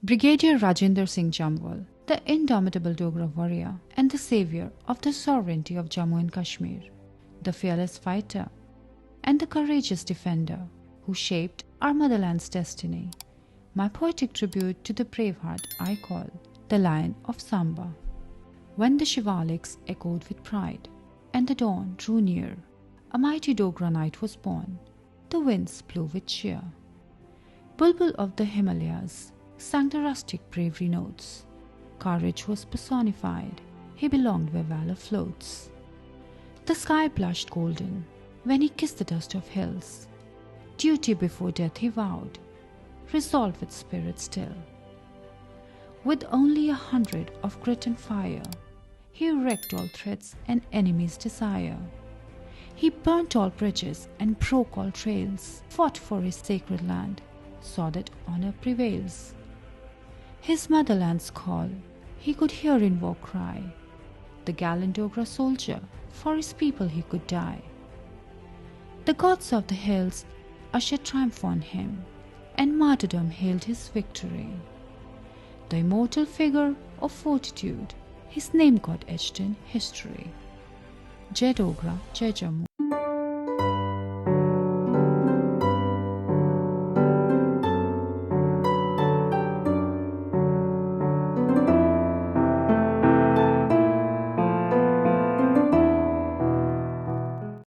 Brigadier Rajinder Singh Jamwal, the indomitable Dogra warrior and the savior of the sovereignty of Jammu and Kashmir, the fearless fighter and the courageous defender who shaped our motherland's destiny. My poetic tribute to the braveheart I call the Lion of Samba. When the Shivaliks echoed with pride and the dawn drew near, a mighty Dogra knight was born. The winds blew with cheer. Bulbul of the Himalayas sang the rustic bravery notes. Courage was personified. He belonged where valor floats. The sky blushed golden when he kissed the dust of hills. Duty before death he vowed, resolved with spirit still. With only 100 of grit and fire, he wrecked all threats and enemies' desire. He burnt all bridges and broke all trails, fought for his sacred land, saw that honor prevails. His motherland's call he could hear in war cry. The gallant Dogra soldier, for his people he could die. The gods of the hills ushered triumph on him, and martyrdom hailed his victory. The immortal figure of fortitude, his name got etched in history. Jai Dogra, Jai Jammu.